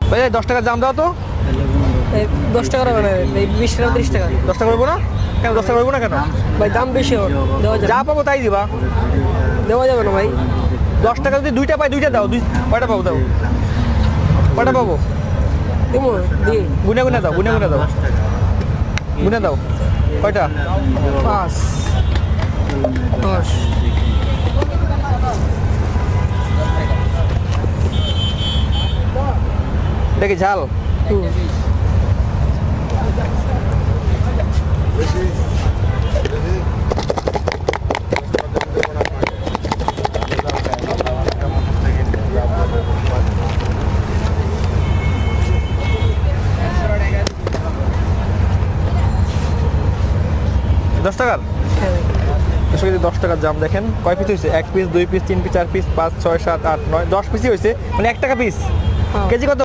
ভাই 10 টাকার দাম দাও তো। এই 10 টাকা হবে না, এই 20 টাকা 30 টাকা। 10 টাকা করবো না কেন? 10 টাকা করবো না কেন? ভাই দাম বেশি হবে, দেওয়া যাবে যা পাবো তাই দিবা। দেওয়া যাবে না ভাই। 10 টাকা যদি দুইটা পাই দুইটা দাও। কয়টা পাবো দাও? কয়টা পাবো? দিমু দি গুনে গুনে দাও, গুনে গুনে দাও, গুনে দাও। কয়টা? 5 10 দেখি ঝাল। দশ টাকার হ্যাঁ। 10 টাকার জাম দেখেন কয় পিস হয়েছে? 1 পিস 2 পিস 3 পিস 4 পিস 5 6 7 8 9 10 পিসই হয়েছে, মানে 1 টাকা পিস। হ্যাঁ। কেজি কত?